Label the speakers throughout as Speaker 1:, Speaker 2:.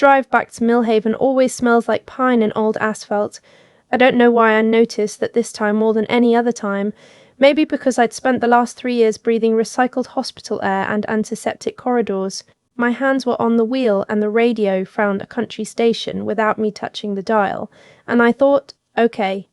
Speaker 1: drive back to Millhaven always smells like pine and old asphalt. I don't know why I noticed that this time more than any other time. Maybe because I'd spent the last 3 years breathing recycled hospital air and antiseptic corridors. My hands were on the wheel and the radio found a country station without me touching the dial, and I thought, okay,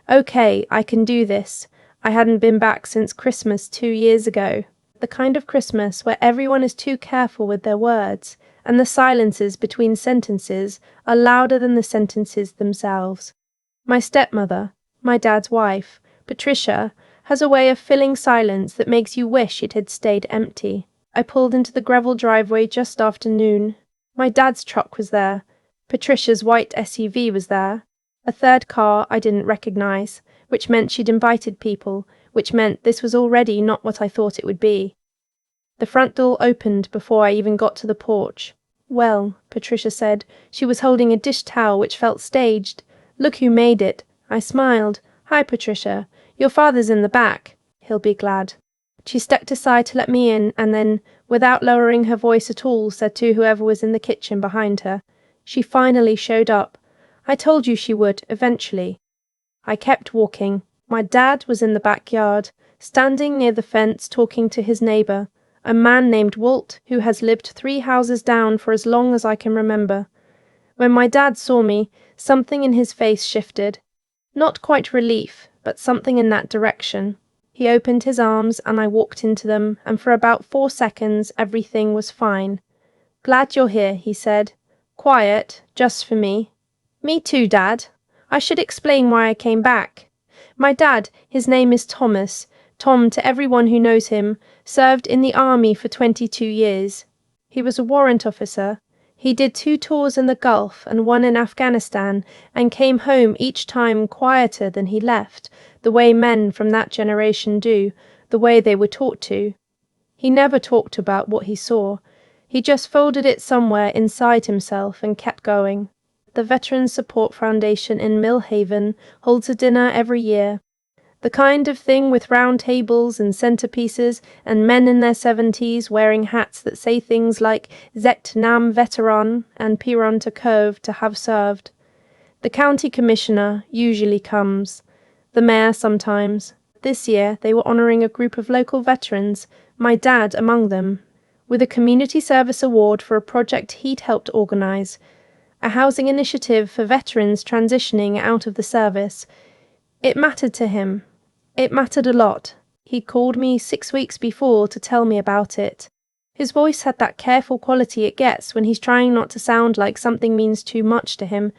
Speaker 1: I can do this. I hadn't been back since Christmas 2 years ago. The kind of Christmas where everyone is too careful with their words, and the silences between sentences are louder than the sentences themselves. My stepmother, my dad's wife, Patricia, has a way of filling silence that makes you wish it had stayed empty. I pulled into the gravel driveway just after noon. My dad's truck was there. Patricia's white SUV was there. A third car I didn't recognise, which meant she'd invited people, which meant this was already not what I thought it would be. The front door opened before I even got to the porch. Well, Patricia said, she was holding a dish towel which felt staged. Look who made it. I smiled. Hi, Patricia. Your father's in the back. He'll be glad. She stepped aside to let me in and then, without lowering her voice at all, said to whoever was in the kitchen behind her, "She finally showed up. I told you she would, eventually." I kept walking. My dad was in the backyard, standing near the fence talking to his neighbour, a man named Walt who has lived 3 houses down for as long as I can remember. When my dad saw me, something in his face shifted. Not quite relief, but something in that direction. He opened his arms and I walked into them, and for about 4 seconds everything was fine. "Glad you're here," he said. "Quiet, just for me." "Me too, Dad. I should explain why I came back. My dad, his name is Thomas. Tom, to everyone who knows him, served in the army for 22 years. He was a warrant officer. He did 2 tours in the Gulf and 1 in Afghanistan, and came home each time quieter than he left, the way men from that generation do, the way they were taught to. He never talked about what he saw. He just folded it somewhere inside himself and kept going. The Veterans Support Foundation in Millhaven holds a dinner every year. The kind of thing with round tables and centerpieces and men in their 70s wearing hats that say things like "Zet Nam Veteran" and "Piron to Cove to have served." The county commissioner usually comes. The mayor sometimes. This year they were honouring a group of local veterans, my dad among them, with a community service award for a project he'd helped organise, a housing initiative for veterans transitioning out of the service. It mattered to him. It mattered a lot. He called me 6 weeks before to tell me about it. His voice had that careful quality it gets when he's trying not to sound like something means too much to him.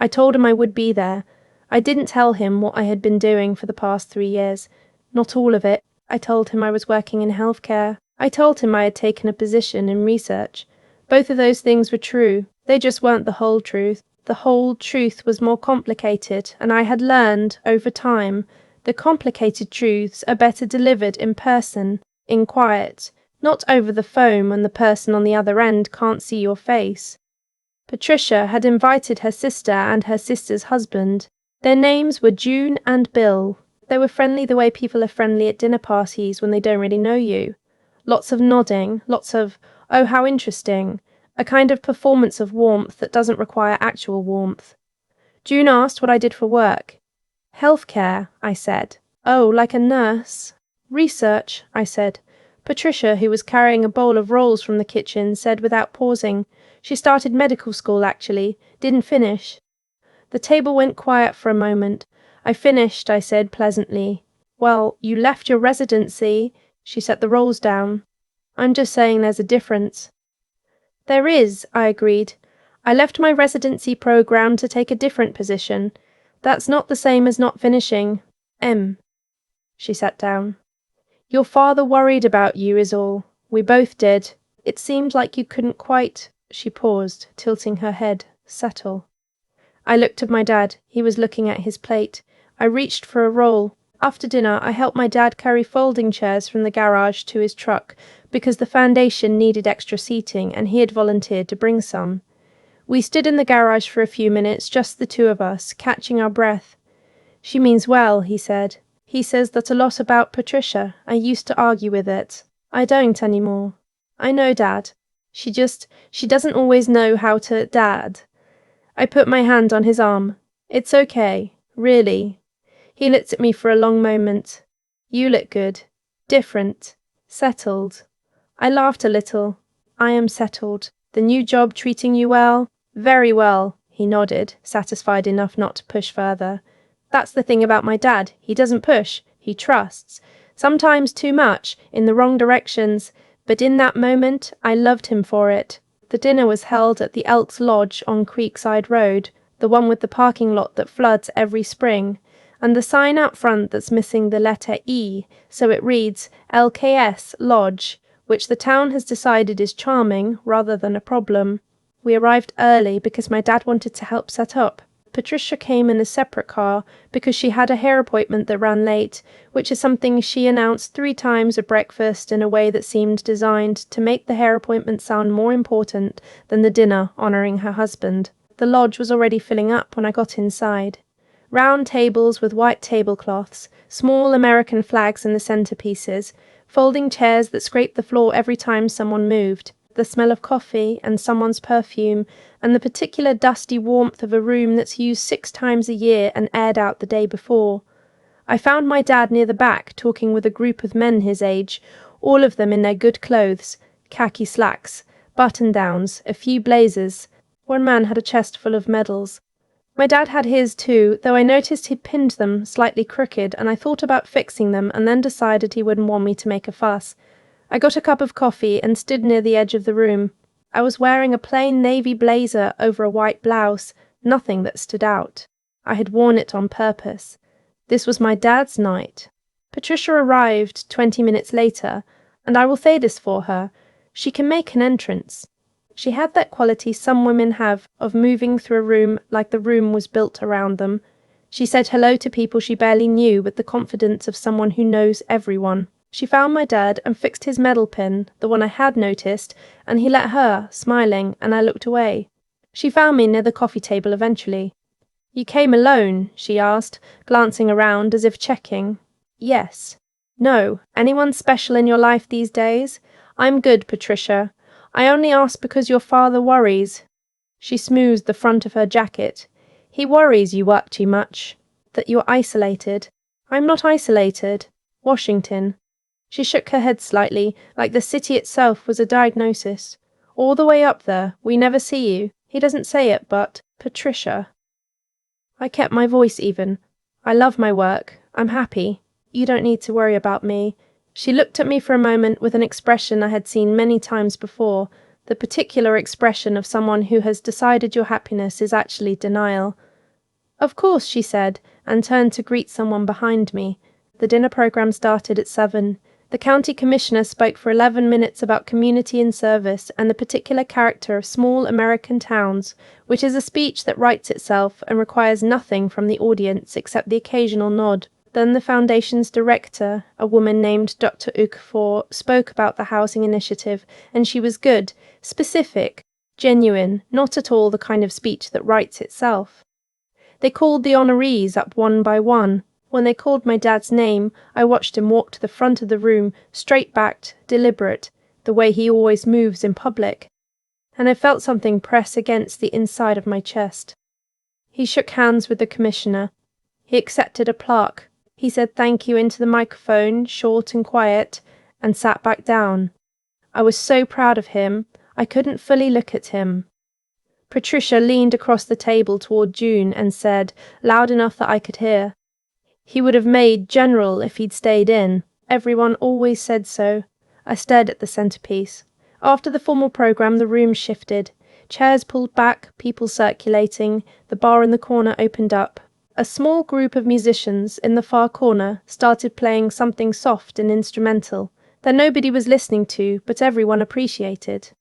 Speaker 1: I told him I would be there. I didn't tell him what I had been doing for the past 3 years. Not all of it. I told him I was working in healthcare. I told him I had taken a position in research. Both of those things were true. They just weren't the whole truth. The whole truth was more complicated, and I had learned, over time, the complicated truths are better delivered in person, in quiet, not over the phone when the person on the other end can't see your face. Patricia had invited her sister and her sister's husband. Their names were June and Bill. They were friendly the way people are friendly at dinner parties when they don't really know you. Lots of nodding, lots of, "Oh, how interesting," a kind of performance of warmth that doesn't require actual warmth. June asked what I did for work. "Healthcare," I said. "Oh, like a nurse?" "Research," I said. Patricia, who was carrying a bowl of rolls from the kitchen, said without pausing. She started medical school, actually. Didn't finish. The table went quiet for a moment. "I finished," I said pleasantly. "Well, you left your residency." She set the rolls down. "I'm just saying there's a difference." "There is," I agreed. "I left my residency program to take a different position. That's not the same as not finishing. She sat down. "Your father worried about you is all. We both did. It seemed like you couldn't quite—" She paused, tilting her head. "Settle." I looked at my dad. He was looking at his plate. I reached for a roll. After dinner, I helped my dad carry folding chairs from the garage to his truck because the foundation needed extra seating and he had volunteered to bring some. We stood in the garage for a few minutes, just the 2 of us, catching our breath. "She means well," he said. "He says that a lot about Patricia. I used to argue with it. I don't anymore." "I know, Dad." She doesn't always know how to, Dad. I put my hand on his arm. It's okay, really. He looked at me for a long moment. You look good. Different. Settled. I laughed a little. I am settled. The new job treating you well? Very well, he nodded, satisfied enough not to push further. That's the thing about my dad. He doesn't push. He trusts. Sometimes too much, in the wrong directions, but in that moment I loved him for it. The dinner was held at the Elks Lodge on Creekside Road, the one with the parking lot that floods every spring, and the sign out front that's missing the letter E, so it reads LKS Lodge, which the town has decided is charming rather than a problem. We arrived early because my dad wanted to help set up. Patricia came in a separate car because she had a hair appointment that ran late, which is something she announced 3 times at breakfast in a way that seemed designed to make the hair appointment sound more important than the dinner honouring her husband. The lodge was already filling up when I got inside. Round tables with white tablecloths, small American flags in the centerpieces, folding chairs that scraped the floor every time someone moved, the smell of coffee and someone's perfume, and the particular dusty warmth of a room that's used 6 times a year and aired out the day before. I found my dad near the back talking with a group of men his age, all of them in their good clothes, khaki slacks, button-downs, a few blazers. One man had a chest full of medals. My dad had his too, though I noticed he'd pinned them slightly crooked, and I thought about fixing them and then decided he wouldn't want me to make a fuss. I got a cup of coffee and stood near the edge of the room. I was wearing a plain navy blazer over a white blouse, nothing that stood out. I had worn it on purpose. This was my dad's night. Patricia arrived 20 minutes later, and I will say this for her, she can make an entrance. She had that quality some women have of moving through a room like the room was built around them. She said hello to people she barely knew with the confidence of someone who knows everyone. She found my dad and fixed his medal pin, the one I had noticed, and he let her, smiling, and I looked away. She found me near the coffee table eventually. You came alone? She asked, glancing around as if checking. Yes. No. Anyone special in your life these days? I'm good, Patricia. I only ask because your father worries. She smoothed the front of her jacket. He worries you work too much. That you're isolated. I'm not isolated. Washington. She shook her head slightly, like the city itself was a diagnosis. All the way up there, we never see you. He doesn't say it, but, Patricia. I kept my voice even. I love my work. I'm happy. You don't need to worry about me. She looked at me for a moment with an expression I had seen many times before, the particular expression of someone who has decided your happiness is actually denial. Of course, she said, and turned to greet someone behind me. The dinner program started at 7. The county commissioner spoke for 11 minutes about community and service and the particular character of small American towns, which is a speech that writes itself and requires nothing from the audience except the occasional nod. Then the foundation's director, a woman named Dr. Okafor, spoke about the housing initiative, and she was good, specific, genuine, not at all the kind of speech that writes itself. They called the honorees up one by one. When they called my dad's name, I watched him walk to the front of the room, straight-backed, deliberate, the way he always moves in public, and I felt something press against the inside of my chest. He shook hands with the commissioner. He accepted a plaque. He said thank you into the microphone, short and quiet, and sat back down. I was so proud of him, I couldn't fully look at him. Patricia leaned across the table toward June and said, loud enough that I could hear, he would have made general if he'd stayed in. Everyone always said so. I stared at the centerpiece. After the formal program, the room shifted. Chairs pulled back, people circulating, the bar in the corner opened up. A small group of musicians in the far corner started playing something soft and instrumental that nobody was listening to, but everyone appreciated.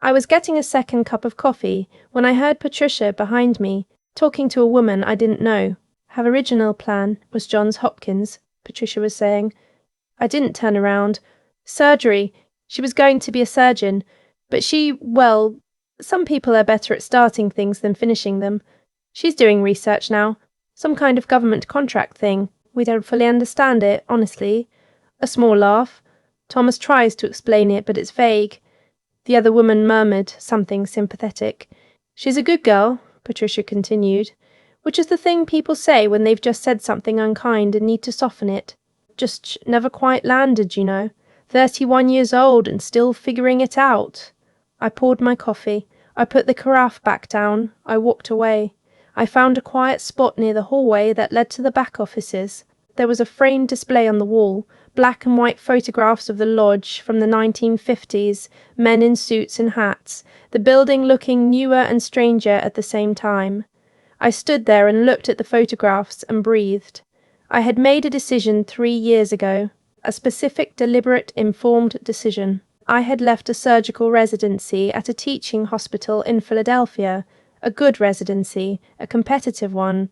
Speaker 1: I was getting a second cup of coffee when I heard Patricia behind me, talking to a woman I didn't know. Her original plan was Johns Hopkins, Patricia was saying. I didn't turn around. Surgery. She was going to be a surgeon, but some people are better at starting things than finishing them. She's doing research now. Some kind of government contract thing. We don't fully understand it, honestly. A small laugh. Thomas tries to explain it, but it's vague. The other woman murmured something sympathetic. She's a good girl, Patricia continued, which is the thing people say when they've just said something unkind and need to soften it. Just never quite landed, you know. 31 years old and still figuring it out. I poured my coffee. I put the carafe back down. I walked away. I found a quiet spot near the hallway that led to the back offices. There was a framed display on the wall, black and white photographs of the lodge from the 1950s, men in suits and hats, the building looking newer and stranger at the same time. I stood there and looked at the photographs and breathed. I had made a decision 3 years ago, a specific, deliberate, informed decision. I had left a surgical residency at a teaching hospital in Philadelphia, a good residency, a competitive one,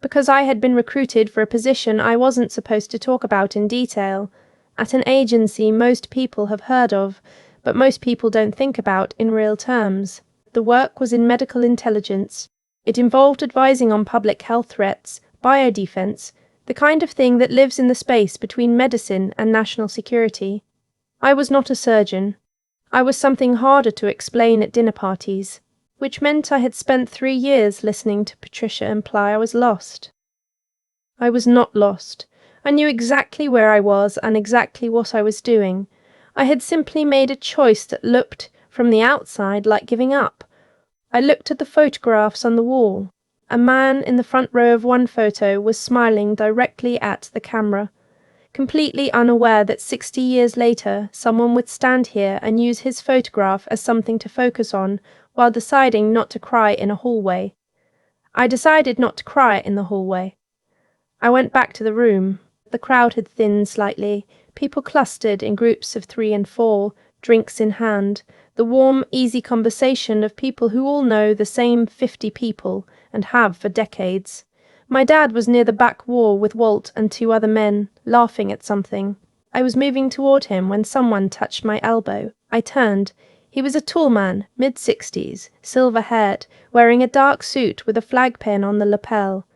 Speaker 1: because I had been recruited for a position I wasn't supposed to talk about in detail, at an agency most people have heard of, but most people don't think about in real terms. The work was in medical intelligence. It involved advising on public health threats, biodefense, the kind of thing that lives in the space between medicine and national security. I was not a surgeon. I was something harder to explain at dinner parties, which meant I had spent 3 years listening to Patricia imply I was lost. I was not lost. I knew exactly where I was and exactly what I was doing. I had simply made a choice that looked, from the outside, like giving up. I looked at the photographs on the wall. A man in the front row of one photo was smiling directly at the camera, completely unaware that 60 years later someone would stand here and use his photograph as something to focus on while deciding not to cry in a hallway. I decided not to cry in the hallway. I went back to the room. The crowd had thinned slightly. People clustered in groups of 3 and 4, drinks in hand, the warm, easy conversation of people who all know the same 50 people and have for decades. My dad was near the back wall with Walt and 2 other men, laughing at something. I was moving toward him when someone touched my elbow. I turned. He was a tall man, mid-60s, silver-haired, wearing a dark suit with a flag pin on the lapel.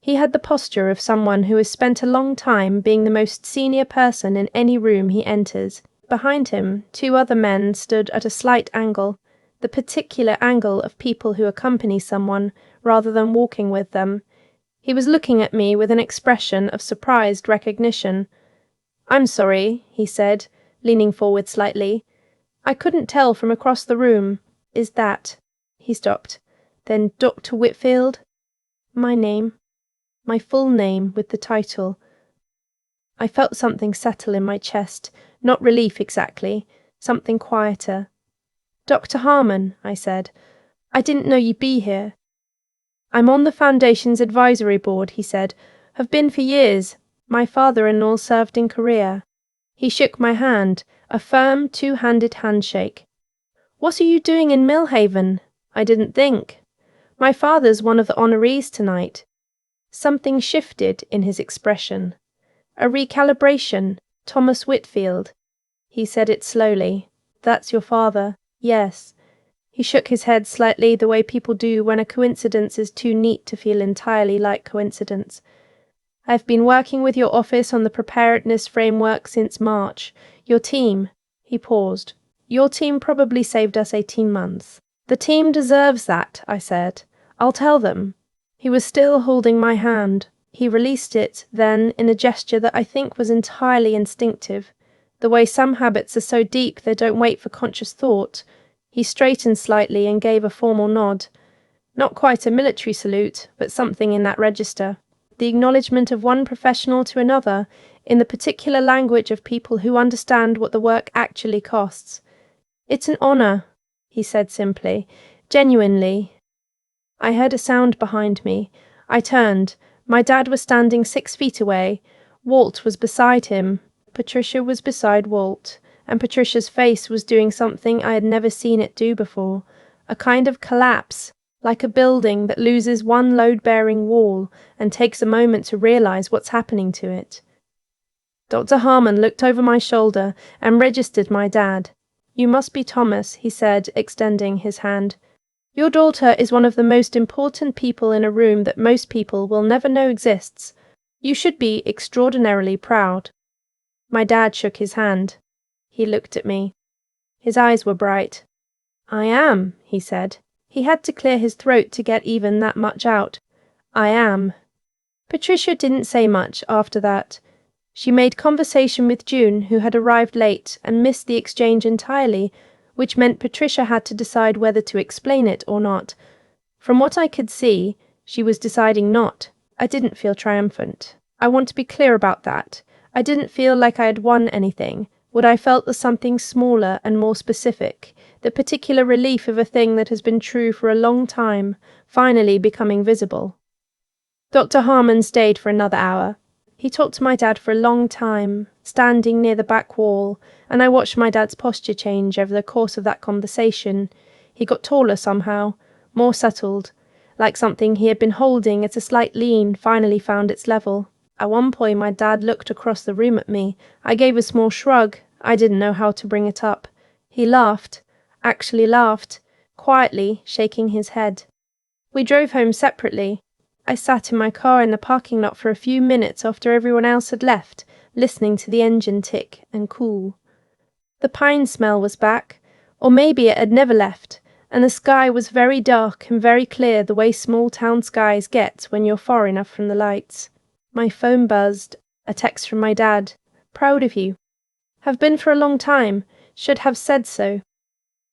Speaker 1: He had the posture of someone who has spent a long time being the most senior person in any room he enters. Behind him, 2 other men stood at a slight angle, the particular angle of people who accompany someone rather than walking with them. He was looking at me with an expression of surprised recognition. "I'm sorry," he said, leaning forward slightly. "I couldn't tell from across the room. Is that—" He stopped. "Then Dr. Whitfield?" "My name. My full name with the title." I felt something settle in my chest, not relief exactly, something quieter. "Dr. Harmon," I said. "I didn't know you'd be here." "I'm on the Foundation's advisory board," he said. "Have been for years. My father-in-law served in Korea." He shook my hand, a firm, 2-handed handshake. "What are you doing in Millhaven?" I didn't think. "My father's one of the honorees tonight." Something shifted in his expression. "A recalibration. Thomas Whitfield." He said it slowly. "That's your father. Yes." He shook his head slightly, the way people do when a coincidence is too neat to feel entirely like coincidence. "I've been working with your office on the preparedness framework since March. Your team—" He paused. "Your team probably saved us 18 months. The team deserves that," I said. "I'll tell them." He was still holding my hand. He released it, then, in a gesture that I think was entirely instinctive, the way some habits are so deep they don't wait for conscious thought. He straightened slightly and gave a formal nod. Not quite a military salute, but something in that register. The acknowledgement of one professional to another, in the particular language of people who understand what the work actually costs. "It's an honor," he said simply, "genuinely." I heard a sound behind me. I turned. My dad was standing 6 feet away. Walt was beside him. Patricia was beside Walt, and Patricia's face was doing something I had never seen it do before, a kind of collapse, like a building that loses one load-bearing wall and takes a moment to realize what's happening to it. Dr. Harmon looked over my shoulder and registered my dad. "You must be Thomas," he said, extending his hand. "Your daughter is one of the most important people in a room that most people will never know exists. You should be extraordinarily proud." My dad shook his hand. He looked at me. His eyes were bright. I am, he said. He had to clear his throat to get even that much out. I am. Patricia didn't say much after that. She made conversation with June, who had arrived late and missed the exchange entirely, which meant Patricia had to decide whether to explain it or not. From what I could see, she was deciding not. I didn't feel triumphant. I want to be clear about that. I didn't feel like I had won anything. What I felt was something smaller and more specific, the particular relief of a thing that has been true for a long time, finally becoming visible. Dr. Harmon stayed for another hour. He talked to my dad for a long time, standing near the back wall, and I watched my dad's posture change over the course of that conversation. He got taller somehow, more settled, like something he had been holding at a slight lean finally found its level. At one point my dad looked across the room at me. I gave a small shrug. I didn't know how to bring it up. He laughed, actually laughed, quietly, shaking his head. We drove home separately. I sat in my car in the parking lot for a few minutes after everyone else had left, listening to the engine tick and cool. The pine smell was back, or maybe it had never left, and the sky was very dark and very clear the way small town skies get when you're far enough from the lights. My phone buzzed. A text from my dad. Proud of you. Have been for a long time. Should have said so.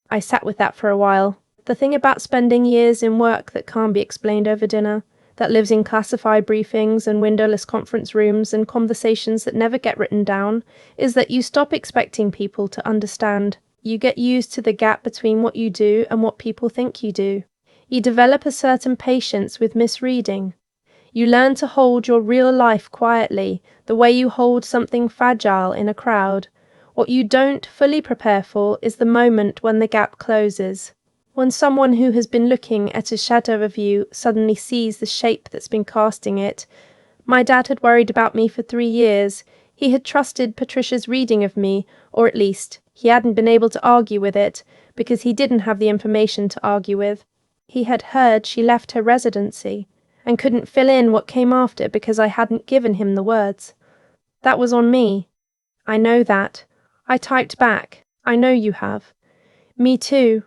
Speaker 1: I sat with that for a while. The thing about spending years in work that can't be explained over dinner, that lives in classified briefings and windowless conference rooms and conversations that never get written down, is that you stop expecting people to understand. You get used to the gap between what you do and what people think you do. You develop a certain patience with misreading. You learn to hold your real life quietly, the way you hold something fragile in a crowd. What you don't fully prepare for is the moment when the gap closes. When someone who has been looking at a shadow of you suddenly sees the shape that's been casting it. My dad had worried about me for 3 years. He had trusted Patricia's reading of me, or at least, he hadn't been able to argue with it, because he didn't have the information to argue with. He had heard she left her residency, and couldn't fill in what came after because I hadn't given him the words. That was on me. I know that. I typed back. I know you have. Me too.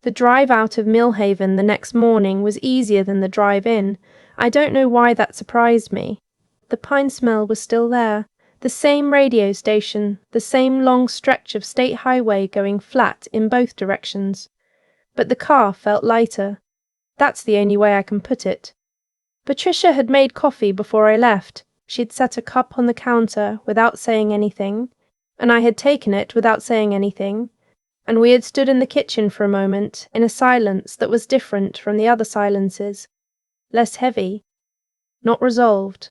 Speaker 1: The drive out of Millhaven the next morning was easier than the drive in. I don't know why that surprised me. The pine smell was still there. The same radio station, the same long stretch of state highway going flat in both directions. But the car felt lighter. That's the only way I can put it. Patricia had made coffee before I left. She'd set a cup on the counter without saying anything, and I had taken it without saying anything, and we had stood in the kitchen for a moment in a silence that was different from the other silences. Less heavy. Not resolved.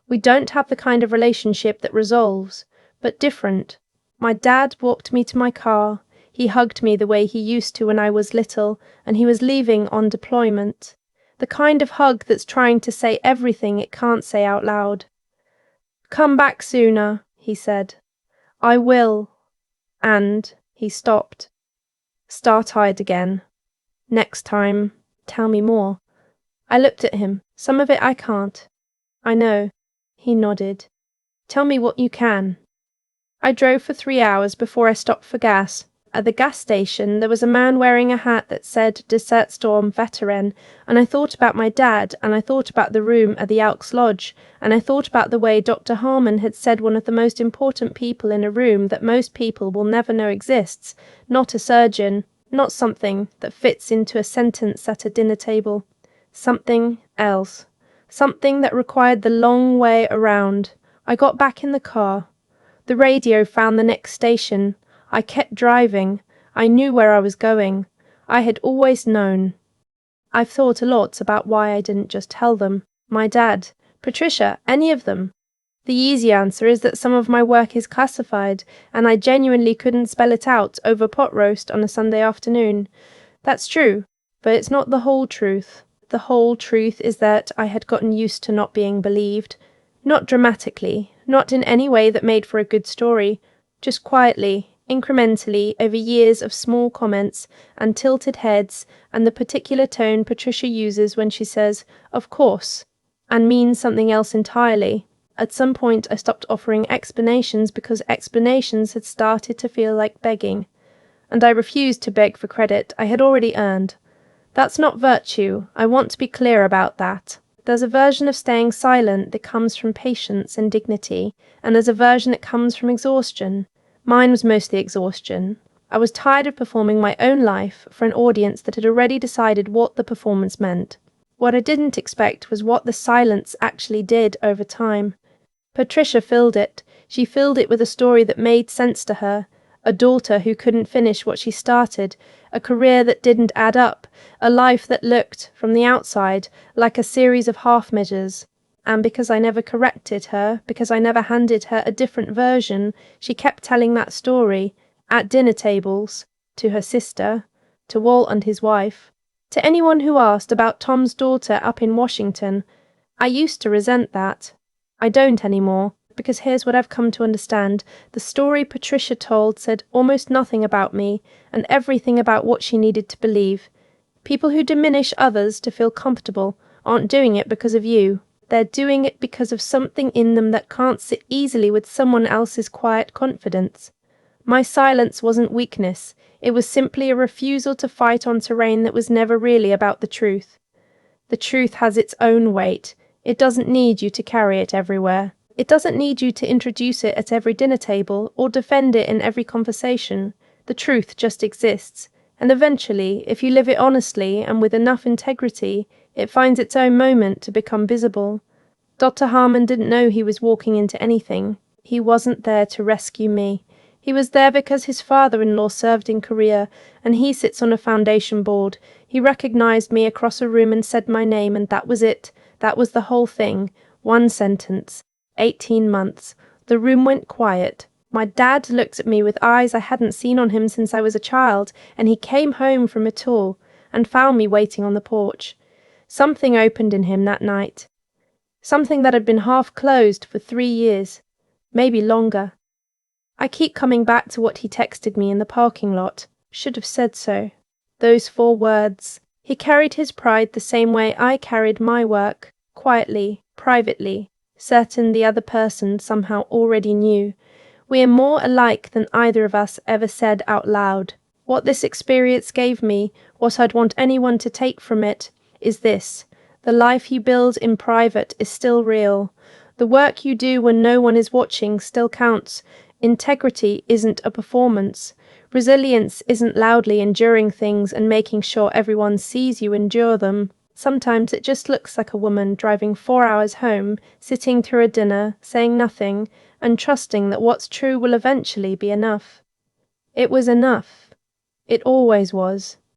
Speaker 1: We don't have the kind of relationship that resolves, but different. My dad walked me to my car. He hugged me the way he used to when I was little, and he was leaving on deployment. The kind of hug that's trying to say everything it can't say out loud. Come back sooner, he said. I will. And he stopped. Star-tired again. Next time, tell me more. I looked at him. Some of it I can't. I know. He nodded. Tell me what you can. I drove for 3 hours before I stopped for gas. At the gas station, there was a man wearing a hat that said Desert Storm Veteran, and I thought about my dad, and I thought about the room at the Elks Lodge, and I thought about the way Dr. Harmon had said one of the most important people in a room that most people will never know exists, not a surgeon, not something that fits into a sentence at a dinner table. Something else. Something that required the long way around. I got back in the car. The radio found the next station. I kept driving. I knew where I was going. I had always known. I've thought a lot about why I didn't just tell them. My dad, Patricia, any of them. The easy answer is that some of my work is classified, and I genuinely couldn't spell it out over pot roast on a Sunday afternoon. That's true, but it's not the whole truth. The whole truth is that I had gotten used to not being believed. Not dramatically, not in any way that made for a good story, just quietly, incrementally, over years of small comments and tilted heads and the particular tone Patricia uses when she says, "Of course," and means something else entirely. At some point I stopped offering explanations because explanations had started to feel like begging. and I refused to beg for credit I had already earned. That's not virtue, I want to be clear about that. There's a version of staying silent that comes from patience and dignity, and there's a version that comes from exhaustion. Mine was mostly exhaustion. I was tired of performing my own life for an audience that had already decided what the performance meant. What I didn't expect was what the silence actually did over time. Patricia filled it. She filled it with a story that made sense to her, a daughter who couldn't finish what she started, a career that didn't add up, a life that looked, from the outside, like a series of half measures. And because I never corrected her, because I never handed her a different version, she kept telling that story, at dinner tables, to her sister, to Walt and his wife, to anyone who asked about Tom's daughter up in Washington. I used to resent that. I don't anymore, because here's what I've come to understand. The story Patricia told said almost nothing about me, and everything about what she needed to believe. People who diminish others to feel comfortable aren't doing it because of you. They're doing it because of something in them that can't sit easily with someone else's quiet confidence. My silence wasn't weakness. It was simply a refusal to fight on terrain that was never really about the truth. The truth has its own weight. It doesn't need you to carry it everywhere. It doesn't need you to introduce it at every dinner table or defend it in every conversation. The truth just exists, and eventually, if you live it honestly and with enough integrity, it finds its own moment to become visible. Dr. Harmon didn't know he was walking into anything. He wasn't there to rescue me. He was there because his father-in-law served in Korea, and he sits on a foundation board. He recognized me across a room and said my name, and that was it. That was the whole thing. One sentence. 18 months. The room went quiet. My dad looked at me with eyes I hadn't seen on him since I was a child, and he came home from a tour and found me waiting on the porch. Something opened in him that night. Something that had been half closed for 3 years. Maybe longer. I keep coming back to what he texted me in the parking lot. Should have said so. Those 4 words. He carried his pride the same way I carried my work, quietly, privately, certain the other person somehow already knew. We are more alike than either of us ever said out loud. What this experience gave me, what I'd want anyone to take from it, is this. The life you build in private is still real. The work you do when no one is watching still counts. Integrity isn't a performance. Resilience isn't loudly enduring things and making sure everyone sees you endure them. Sometimes it just looks like a woman driving 4 hours home, sitting through a dinner, saying nothing, and trusting that what's true will eventually be enough. It was enough. It always was.